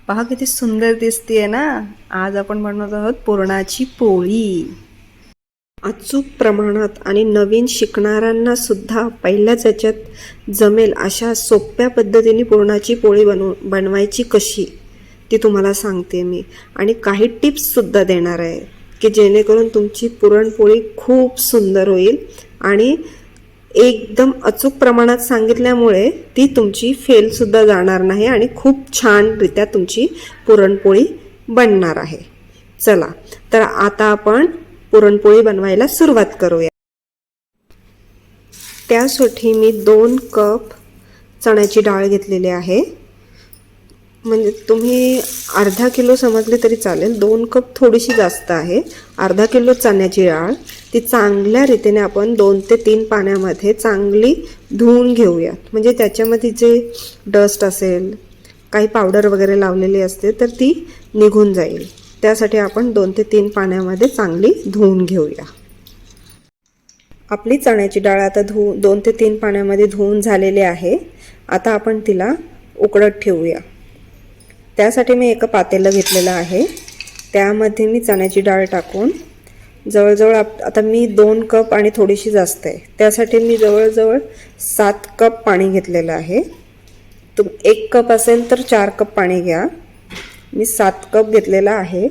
पहा किती सुंदर दिसतीये ना. आज आपण बनवत आहोत पुरणाची पोळी. अचूक प्रमाणात आणि नवीन शिकणाऱ्यांना सुद्धा पहिल्याच याच्यात जमेल अशा सोप्या पद्धतीने पुरणाची पोळी बनवायची कशी ती तुम्हाला सांगते मी. आणि काही टिप्स सुद्धा देणार आहे की जेणेकरून तुमची पुरणपोळी खूप सुंदर होईल आणि एकदम अचूक प्रमाणात सांगितल्यामुळे ती तुमची फेल सुद्धा जाणार नाही आणि खूप छानरित्या तुमची पुरणपोळी बनणार आहे. चला तर आता आपण पुरणपोळी बनवायला सुरुवात करूया. त्यासाठी मी 2 कप चण्याची डाळ घेतलेली आहे. म्हणजे तुम्ही अर्धा किलो समजले तरी चालेल. 2 कप थोडीशी जास्त आहे. अर्धा किलो चण्याची डाळ ती चांगल्या रीतीने आपण 2 ते 3 पाण्यामध्ये चांगली धुवून घेऊयात. म्हणजे त्याच्यामध्ये जे डस्ट असेल, काही पावडर वगैरे लावलेली असते तर ती निघून जाईल. त्यासाठी आपण 2 ते 3 पाण्यामध्ये चांगली धुवून घेऊया. आपली चण्याची डाळ आता 2 ते 3 पाण्यामध्ये धुवून झालेली आहे. आता आपण तिला उकळत ठेवूया. त्यासाठी मी एका पातेलं घेतलेलं आहे. त्यामध्ये मी चण्याची डाळ टाकून जवळजवळ आता मी 2 कप आणि थोडीशी जास्त आहे त्यासाठी मी जवळजवळ 7 कप पाणी घेतलेलं आहे. 1 कप असेल तर 4 कप पाणी घ्या. मी 7 कप घेतलेला आहे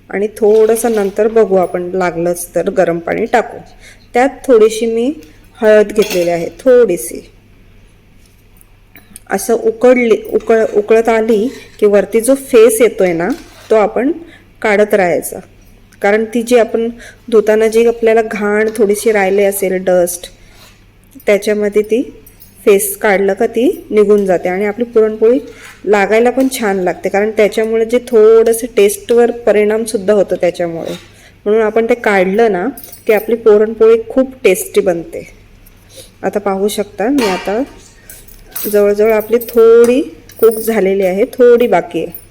आणि थोडंसं नंतर बघू आपण लागलंच तर गरम पाणी टाकू. त्यात थोडीशी मी हळद घेतलेली आहे. थोडीशी असं उकळत आली की वरती जो फेस येतोय ना तो आपण काढत राहायचा. कारण ती जी आपण धुताना जी आपल्याला घाण थोडीशी राहिली असेल डस्ट त्याच्यामध्ये ती फेस काढलं का ती निघून जाते आणि आपली पुरणपोळी लागायला पण छान लागते. कारण त्याच्यामुळे जे थोडंसं टेस्टवर परिणाम सुद्धा होतो त्याच्यामुळे. म्हणून आपण ते काढलं ना की आपली पुरणपोळी खूप टेस्टी बनते. आता पाहू शकता मी आता जवळजवळ आपली थोडी कुक झालेली आहे. थोडी बाकी आहे.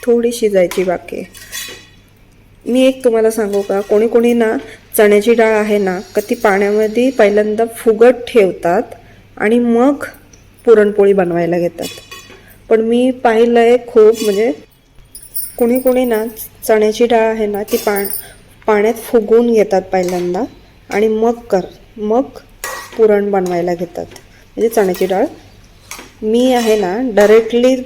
थोडी शिजायची बाकी आहे. मी एक तुम्हाला सांगू का, कोणी कोणी ना चण्याची डाळ आहे ना का ती पाण्यामध्ये पहिल्यांदा फुगत ठेवतात आणि मग पुरणपोळी बनवायला घेतात. पण मी पाहिलं आहे खूप म्हणजे कोणी कोणी ना चण्याची डाळ आहे ना ती पाण्यात फुगवून घेतात पहिल्यांदा आणि मग पुरण बनवायला घेतात. म्हणजे चण्याची डाळ मी आहे ना डायरेक्टली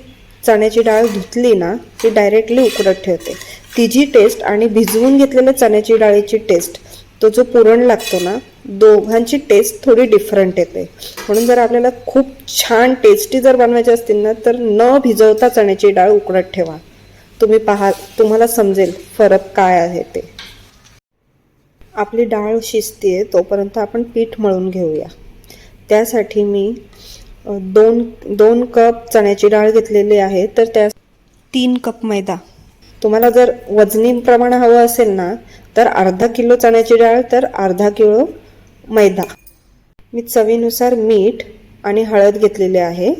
चण्याची डाळ धुतली ना ती डायरेक्टली उकडत ठेवते. तिची टेस्ट आणि भिजवून घेतलेल्या चण्याची डाळीची टेस्ट तो जो पुरण लागतो ना दोघांची टेस्ट थोडी डिफरंट येते. म्हणून जर आपल्याला खूप छान टेस्टी जर बनवायचे असतील ना तर न भिजवता चण्याची डाळ उकडत ठेवा. तुम्हाला समजेल फरक काय आहे ते. आपली डाळ शिजते तोपर्यंत आपण पीठ मळून घेऊया. त्यासाठी मी 2 कप चण्याची डाळ घेतलेली आहे तर त्या 3 कप मैदा. तुम्हाला जर वजनी प्रमाण हवं असेल ना तर अर्धा किलो चण्याची डाळ तर अर्धा किलो मैदा. मी चवीनुसार मीठ आणि हळद घेतलेली आहे.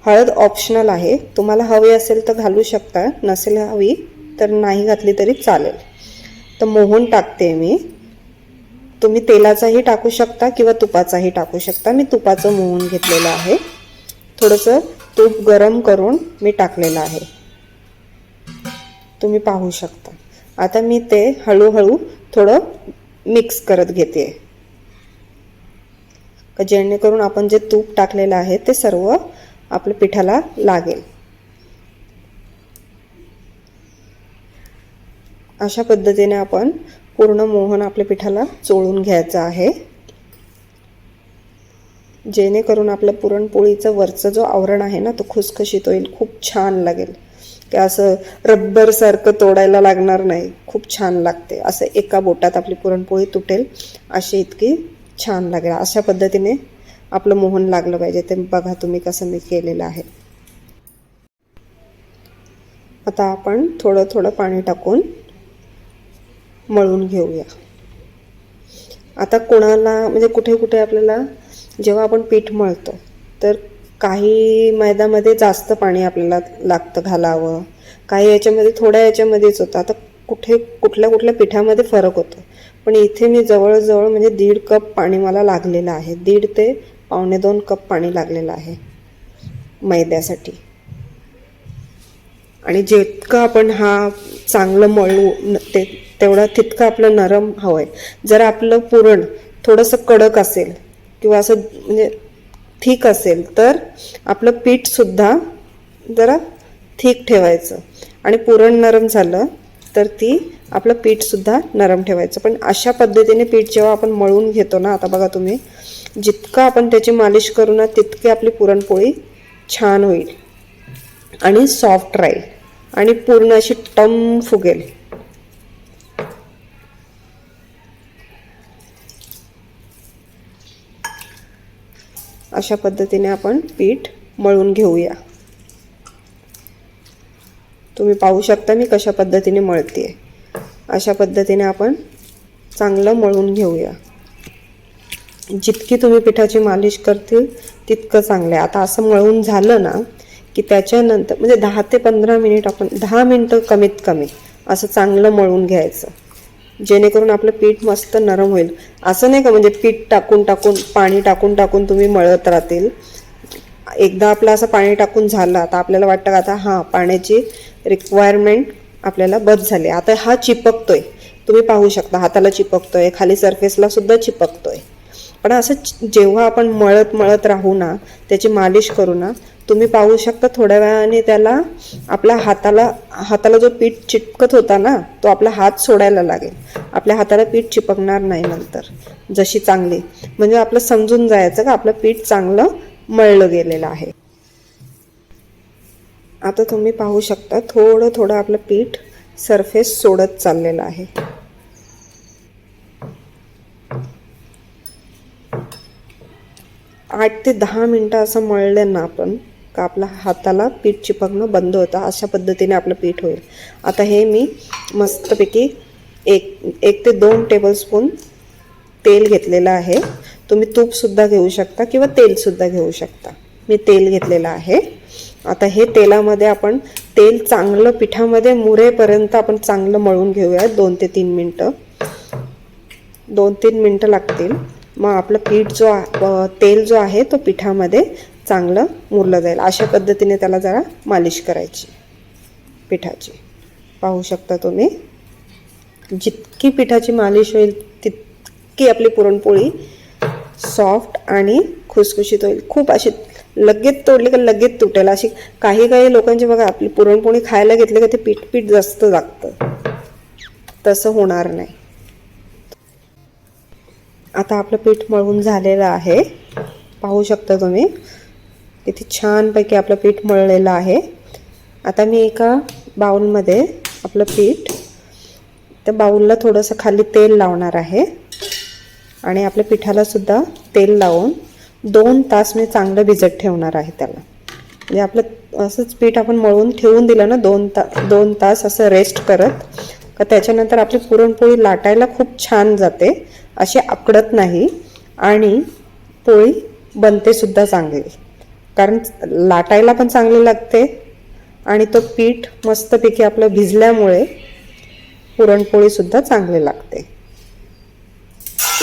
हळद ऑप्शनल आहे. तुम्हाला हवी असेल तर घालू शकता, नसेल हवी तर नाही घातली तरी चालेल. तर मोहन टाकते मी. तुम्ही तेलाचाही टाकू शकता किंवा तुपाचाही टाकू शकता. मी तुपाचं मोहन घेतलेलं आहे. थोडंसं तूप गरम करून मी टाकलेलं आहे. तुम्ही पाहू शकता. आता मी ते हळूहळू थोडं मिक्स करत घेते जेणेकरून आपण जे तूप टाकलेलं आहे ते सर्व आपल्या पिठाला लागेल. अशा पद्धतीने आपण पूर्ण मोहन आपल्या पिठाला चोळून घ्यायचं आहे जेणेकरून आपलं पुरणपोळीचं वरचं जो आवरण आहे ना तो खुसखुशीत होईल. खूप छान लागेल. की असं रब्बरसारखं तोडायला लागणार नाही. खूप छान लागते. असं एका बोटात आपली पुरणपोळी तुटेल अशी इतकी छान लागेल. अशा पद्धतीने आपलं मोहन लागलं पाहिजे. ते बघा तुम्ही कसं मी केलेलं आहे. आता आपण थोडं थोडं पाणी टाकून मळून घेऊया. आता कोणाला म्हणजे कुठे कुठे आपल्याला जेव्हा आपण पीठ मळतो तर काही मैद्यामध्ये जास्त पाणी आपल्याला लागतं घालावं, काही याच्यामध्ये थोड्या याच्यामध्येच होतं. आता कुठल्या पिठामध्ये फरक होतो. पण इथे मी जवळजवळ म्हणजे 1.5 कप पाणी मला लागलेलं आहे. 1.5 ते 1.25 कप पाणी लागलेलं आहे. मैद्यासाठी. आणि जितकं आपण हा चांगलं मळू तेवढा तितकं आपलं नरम हवं आहे. जर आपलं पुरण थोडंसं कडक असेल किंवा असं म्हणजे थिक असेल तर आपलं पीठसुद्धा जरा थिक ठेवायचं. आणि पुरण नरम झालं तर आपलं पीठसुद्धा नरम ठेवायचं. पण अशा पद्धतीने पीठ जेव्हा आपण मळून घेतो ना, आता बघा तुम्ही, जितकं आपण त्याची मालिश करू ना तितकी आपली पुरणपोळी छान होईल आणि सॉफ्ट राहील आणि पूर्ण अशी टम फुगेल. अशा पद्धतीने आपण पीठ मळून घेऊया. तुम्ही पाहू शकता मी कशा पद्धतीने मळते. अशा पद्धतीने आपण चांगलं मळून घेऊया. जितकी तुम्ही पिठाची मालिश करतील तितकं चांगलं आहे. आता असं मळून झालं ना की त्याच्यानंतर म्हणजे 10 ते 15 मिनिट आपण 10 मिनिटं कमीत कमी असं चांगलं मळून घ्यायचं, जेणेकरून आपलं पीठ मस्त नरम होईल. असं नाही का म्हणजे पीठ टाकून टाकून पाणी टाकून टाकून तुम्ही मळत राहतील. एकदा आपलं असं पाणी टाकून झालं आता आपल्याला वाटतं आता हां पाण्याची रिक्वायरमेंट आपल्याला बस झाली. आता हा चिपकतोय, तुम्ही पाहू शकता हाताला चिपकतोय, खाली सरफेसला सुद्धा चिपकतोय. पण असं जेव्हा आपण मळत मळत राहू ना, त्याची मालिश करू ना, तुम्ही पाहू शकता थोड्या वेळाने त्याला आपल्या हाताला जो पीठ चिपकत होता ना तो आपला हात सोडायला लागेल. आपल्या हाताला पीठ चिपकणार नाही नंतर जशी चांगली. म्हणजे आपलं समजून जायचं का आपलं पीठ चांगलं मळलं गेलेलं आहे. आता तुम्ही पाहू शकता थोडं थोडं आपलं पीठ सरफेस सोडत चाललेलं आहे. आठ ते 10 मिनिटं असं मळलं ना आपण का आपल्या हाताला पीठ चिपकणं बंद होतं. अशा पद्धतीने आपलं पीठ होईल. आता हे मी मस्तपैकी एक ते 2 टेबलस्पून तेल घेतलेलं आहे. तुम्ही तूपसुद्धा घेऊ शकता किंवा तेलसुद्धा घेऊ शकता. मी तेल घेतलेलं आहे. आता हे तेलामध्ये आपण तेल चांगलं पिठामध्ये मुरेपर्यंत आपण चांगलं मळून घेऊया. 2 ते 3 मिनटं 2-3 मिनटं लागतील. मग आपलं पीठ तेल जो आहे तो पिठामध्ये चांगलं मुरलं जाईल. अशा पद्धतीने त्याला जरा मालिश करायची पिठाची. पाहू शकता तुम्ही, जितकी पिठाची मालिश होईल तितकी आपली पुरणपोळी सॉफ्ट आणि खुसखुशीत होईल. खूप अशी लगेच तोडली का लगेच तुटेल अशी. काही लोकांची बघा आपली पुरणपोळी खायला घेतली का ते पीठ जास्त लागतं, तसं होणार नाही. आता आपलं पीठ मळून झालेलं आहे. पाहू शकता तुम्ही किती छानपैकी आपलं पीठ मळलेलं आहे. आता मी एका बाउलमध्ये आपलं पीठ, त्या बाउलला थोडंसं खाली तेल लावणार आहे आणि आपल्या पिठाला सुद्धा तेल लावून 2 तास मी चांगलं भिजत ठेवणार आहे त्याला. म्हणजे आपलं असंच पीठ आपण मळून ठेवून दिलं ना 2 तास असं रेस्ट करत का त्याच्यानंतर आपली पुरणपोळी लाटायला खूप छान जाते, अशी आकडत नाही आणि पोळी बनते सुद्धा चांगली. कारण लाटायला पण चांगली लागते आणि तो पीठ मस्तपैकी आपलं भिजल्यामुळे पुरणपोळी सुद्धा चांगली लागते.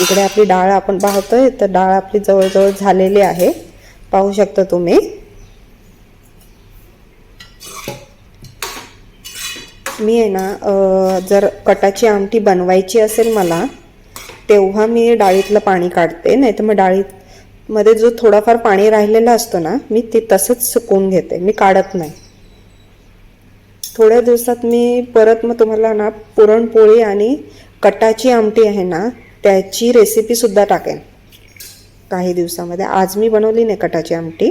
इकडे आपली डाळ आपण पाहतोय तर डाळ आपली जवळजवळ झालेली आहे. पाहू शकता तुम्ही. मी आहे ना जर कटाची आमटी बनवायची असेल मला तेव्हा मी डाळीतलं पाणी काढते, नाही तर मग डाळीमध्ये जो थोडाफार पाणी राहिलेला असतो ना मी ते तसंच सुकवून घेते, मी काढत नाही. थोड्या दिवसात मी परत मग तुम्हाला ना पुरणपोळी आणि कटाची आमटी आहे ना त्याची रेसिपीसुद्धा टाकेन काही दिवसामध्ये. आज मी बनवली नाही कटाची आमटी,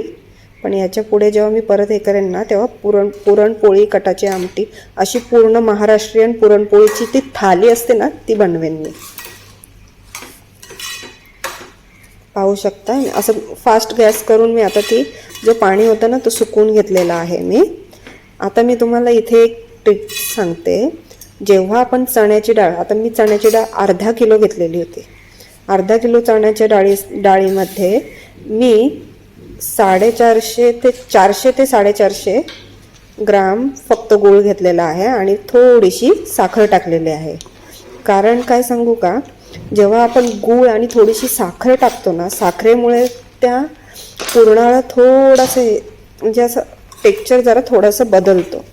पण याच्या पुढे जेव्हा मी परत हे करेन ना तेव्हा पुरणपोळी कटाची आमटी अशी पूर्ण महाराष्ट्रीयन पुरणपोळीची ती थाली असते ना ती बनवेन मी. पाहू शकता असं फास्ट गॅस करून मी आता ती जो पाणी होतं ना तो सुकवून घेतलेला आहे मी. आता मी तुम्हाला इथे एक ट्रिक सांगते. जेव्हा आपण चण्याची डाळ, आता मी चण्याची डाळ अर्धा किलो घेतलेली होती. अर्धा किलो चण्याच्या डाळीमध्ये मी 450 ते 450 ग्राम फक्त गूळ घेतलेला आहे आणि थोडीशी साखर टाकलेली आहे. कारण काय सांगू का, जेव्हा आपण गूळ आणि थोडीशी साखर टाकतो ना साखरेमुळे त्या पुरणाला थोडंसं म्हणजे असं टेक्स्चर जरा थोडंसं बदलतो.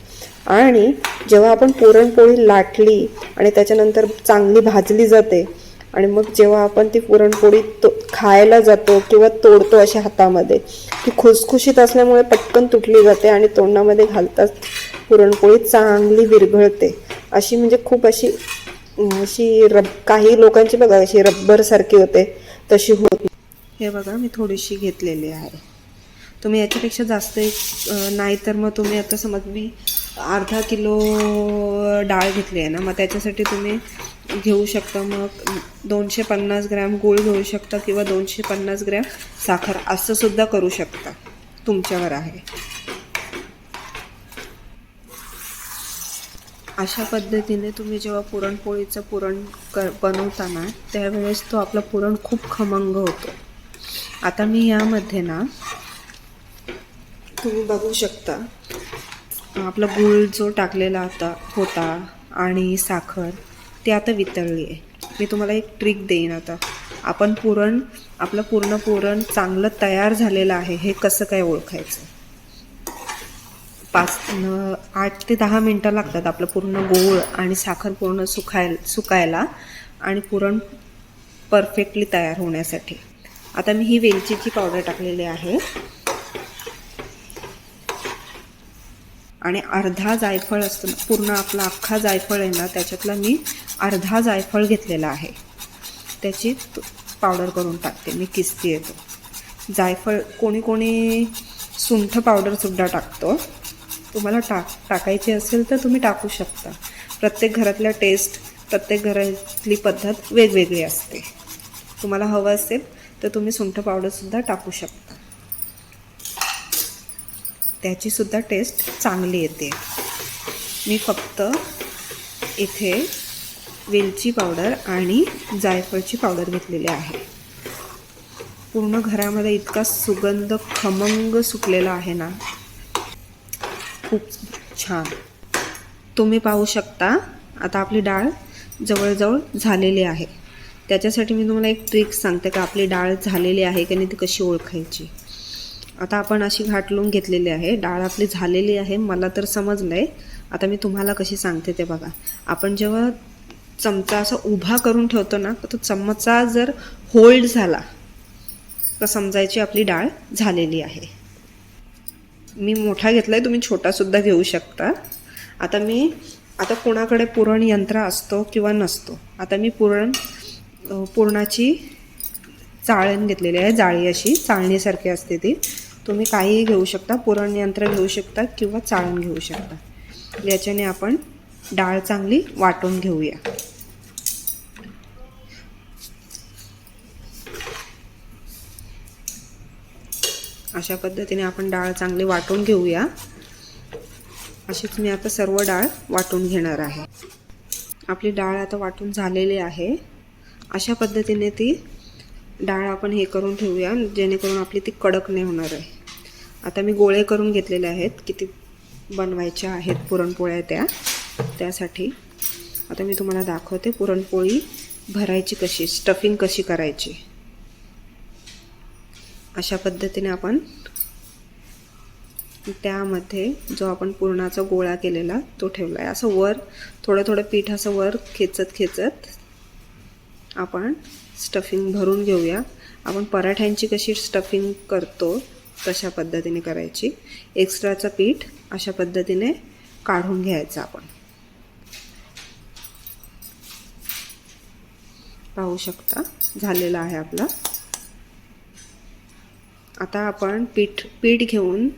आणि जेव्हा आपण पुरणपोळी लाटली आणि त्याच्यानंतर चांगली भाजली जाते आणि मग जेव्हा आपण ती पुरणपोळी खायला जातो किंवा तोडतो अशा हातामध्ये, ती खुसखुशीत असल्यामुळे पटकन तुटली जाते आणि तोंडामध्ये घालताच पुरणपोळी चांगली विरघळते. अशी म्हणजे खूप अशी अशी काही लोकांची बघा अशी रब्बरसारखी होते, तशी होत. हे बघा मी थोडीशी घेतलेली आहे. तुम्ही याच्यापेक्षा जास्त नाही तर मग तुम्ही आता समज मी अर्धा किलो डाळ घेतली आहे ना, मग त्याच्यासाठी तुम्ही घेऊ शकता मग 250 ग्रॅम गूळ घेऊ शकता किंवा 250 ग्रॅम साखर, असं सुद्धा करू शकता, तुमच्यावर आहे. अशा पद्धतीने तुम्ही जेव्हा पुरणपोळीचं पुरण बनवताना त्यावेळेस तो आपला पुरण खूप खमंग होतो. आता मी यामध्ये ना तुम्ही बघू शकता आपला गूळ जो टाकलेला होता आणि साखर ते आता वितळली आहे. मी तुम्हाला एक ट्रिक देईन. आता आपण आपलं पूर्ण पुरण चांगलं तयार झालेलं आहे हे कसं काय ओळखायचं. 8 ते 10 मिनटं लागतात आपलं पूर्ण गूळ आणि साखर पूर्ण सुकायला आणि पुरण परफेक्टली तयार होण्यासाठी. आता मी ही वेलचीची पावडर टाकलेली आहे आणि अर्धा जायफळ असतो, पूर्ण आपला अख्खा जायफळ आहे ना, त्याच्यातला मी अर्धा जायफळ घेतलेला आहे, त्याची पावडर करून टाकते मी, किस्ती येतो. जायफळ कोणी सुंठ पावडरसुद्धा टाकतो. तुम्हाला टाकायची असेल तर तुम्ही टाकू शकता. प्रत्येक घरातल्या टेस्ट, प्रत्येक घरातली पद्धत वेगवेगळी असते. तुम्हाला हवं असेल तर तुम्ही सुंठ पावडरसुद्धा टाकू शकता, त्याचीसुद्धा टेस्ट चांगली येते. मी फक्त इथे वेलची पावडर आणि जायफळची पावडर घेतलेली आहे. पूर्ण घरामध्ये इतका सुगंध खमंग सुटलेला आहे ना, खूप छान. तुम्ही पाहू शकता आता आपली डाळ जवळजवळ झालेली आहे. त्याच्यासाठी मी तुम्हाला एक ट्रिक सांगते का आपली डाळ झालेली आहे की नाही ती कशी ओळखायची. आता आपण अशी घाटलून घेतलेली आहे, डाळ आपली झालेली आहे, मला तर समजलं आहे. आता मी तुम्हाला कशी सांगते ते बघा. आपण जेव्हा चमचा असा उभा करून ठेवतो ना, तर तो चमचा जर होल्ड झाला तर समजायची आपली डाळ झालेली आहे. मी मोठा घेतला आहे, तुम्ही छोटासुद्धा घेऊ शकता. आता कोणाकडे पुरण यंत्र असतो किंवा नसतो. आता मी पुरणाची चाळण घेतलेली आहे, जाळी अशी चाळणीसारखी असते ती. तुम्ही काहीही घेऊ शकता, पुरण यंत्र घेऊ शकता किंवा चाळण घेऊ शकता. याच्याने आपण डाळ चांगली वाटून घेऊया. अशा पद्धतीने आपण डाळ चांगली वाटून घेऊया. अशीच मी आता सर्व डाळ वाटून घेणार आहे. आपली डाळ आता वाटून झालेली आहे. अशा पद्धतीने ती डाळ आपण हे करून ठेवूया, जेणेकरून आपली ती कडक नाही होणार आहे. आता मी गोळे करून घेतलेले आहेत, किती बनवायच्या आहेत पुरणपोळ्या त्यासाठी. आता मी तुम्हाला दाखवते पुरणपोळी भरायची कशी, स्टफिंग कशी करायची. अशा पद्धतीने आपण त्यामध्ये जो आपण पुरणाचा गोळा केलेला तो ठेवला आहे. असं वर थोडं पीठ असं वर खेचत आपण स्टफिंग भरून घेऊया. आपण पराठ्यांची कशी स्टफिंग करतो तशा पद्धतीने करायची. एक्स्ट्राचं पीठ अशा पद्धतीने काढून घ्यायचं आपण. पाहू शकता झालेला आहे आपला. आता आपण पीठ घेऊन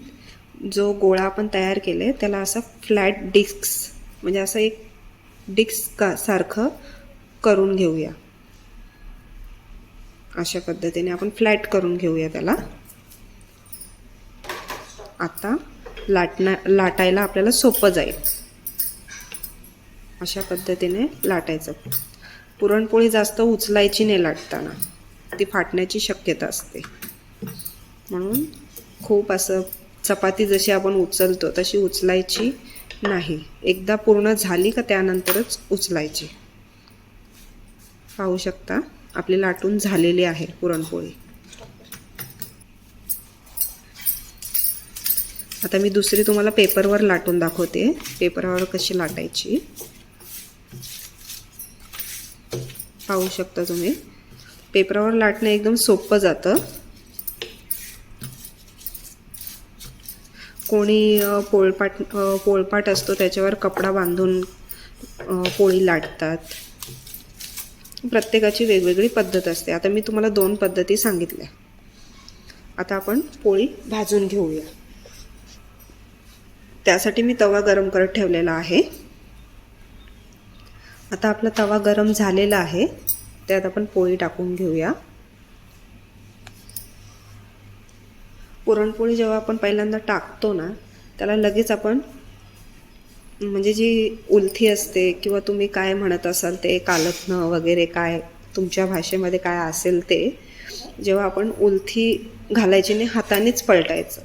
जो गोळा आपण तयार केले त्याला असं फ्लॅट डिस्क म्हणजे असं एक डिस्क सारखं करून घेऊया. अशा पद्धतीने आपण फ्लॅट करून घेऊया त्याला. आता लाटायला आपल्याला सोपं जाईल. अशा पद्धतीने लाटायचं. पुरणपोळी जास्त उचलायची नाही लाटताना, ती फाटण्याची शक्यता असते. म्हणून खूप असं चपाती जशी आपण उचलतो तशी उचलायची नाही. एकदा पूर्ण झाली का त्यानंतरच उचलायची. पाहू शकता आपली लाटून झालेली आहे पुरणपोळी. आता मी दुसरी तुम्हाला पेपरवर लाटून दाखवते, पेपरवर कशी लाटायची. पाहू शकता तुम्ही, पेपरवर लाटणं एकदम सोपं जातं. कोणी पोळपाट असतो त्याच्यावर कपडा बांधून पोळी लाटतात. प्रत्येकाची वेगवेगळी पद्धत असते. आता मी तुम्हाला 2 पद्धती सांगितल्या. आता आपण पोळी भाजून घेऊया. त्यासाठी मी तवा गरम करत ठेवलेला आहे. आता आपला तवा गरम झालेला आहे, त्यात आपण पोळी टाकून घेऊया. पुरणपोळी जेव्हा आपण पहिल्यांदा टाकतो ना, त्याला लगेच आपण म्हणजे जी उलथी असते किंवा तुम्ही काय म्हणत असाल ते कालथणं वगैरे काय तुमच्या भाषेमध्ये काय असेल ते, जेव्हा आपण उलथी घालायची नाही, हातानेच पलटायचं,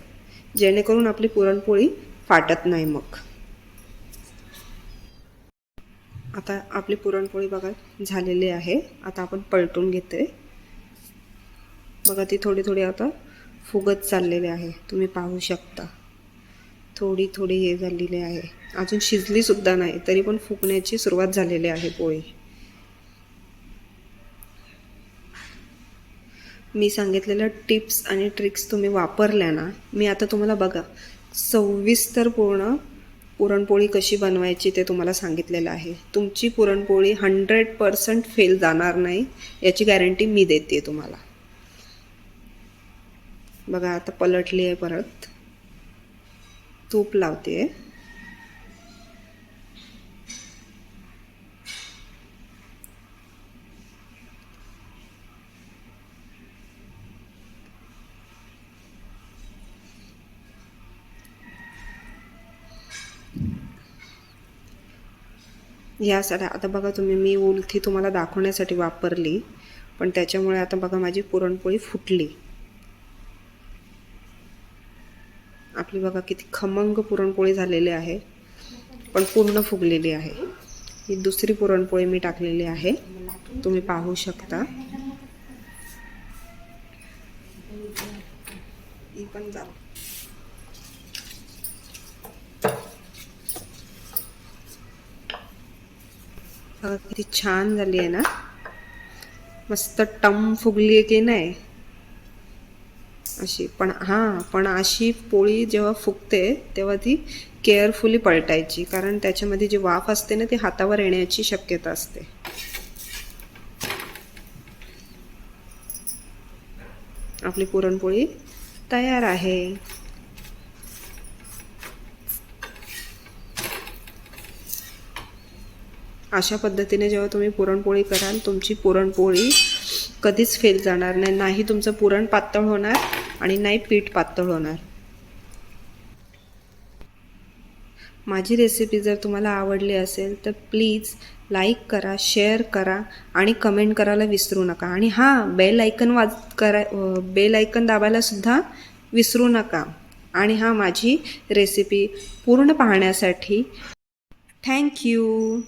जेणेकरून आपली पुरणपोळी फाटत नाही. मग आता आपली पुरणपोळी बघा झालेली आहे. आता आपण पलटून घेते. बघा ती थोडी थोडी आता फुगत चाललेली आहे. तुम्ही पाहू शकता थोडी थोडी हे झालेली आहे. अजून शिजली सुद्धा नाही तरी पण फुगण्याची सुरुवात झालेली आहे पोळी. मी सांगितलेल्या टिप्स आणि ट्रिक्स तुम्ही वापरल्या ना, मी आता तुम्हाला बघा सविस्तर पूर्ण पुरणपोळी कशी बनवायची ते तुम्हाला सांगितलेलं आहे. तुमची पुरणपोळी 100% फेल जाणार नाही याची गॅरंटी मी देते तुम्हाला. बघा आता पलटली आहे, परत तूप लावते. यासाठी आता बघा तुम्ही, मी उलथी तुम्हाला दाखवण्यासाठी वापरली, पण त्याच्यामुळे आता बघा माझी पुरणपोळी फुटली. आपली बघा किती खमंग पुरणपोळी झालेली आहे, पण पूर्ण फुगलेली आहे. ही दुसरी पुरणपोळी मी टाकलेली आहे, तुम्ही पाहू शकता. ही पण किती छान झाली आहे ना, मस्त टम फुगली आहे की नाही अशी. पण अशी पोळी जेव्हा फुगते तेव्हा ती केअरफुली पलटायची, कारण त्याच्यामध्ये जी वाफ असते ना ती हातावर येण्याची शक्यता असते. आपली पुरणपोळी तयार आहे. अशा पद्धतीने जेव्हा तुम्ही पुरणपोळी कराल, तुमची पुरणपोळी कधीच फेल जाणार नाही. नाही तुमचं पुरण पातळ होणार आणि नाही पीठ पातळ होणार. माझी रेसिपी जर तुम्हाला आवडली असेल तर प्लीज लाईक करा, शेअर करा आणि कमेंट करायला विसरू नका. आणि हां, बेल आयकन दाबायला सुद्धा विसरू नका. आणि हां, माझी रेसिपी पूर्ण पाहण्यासाठी थँक्यू.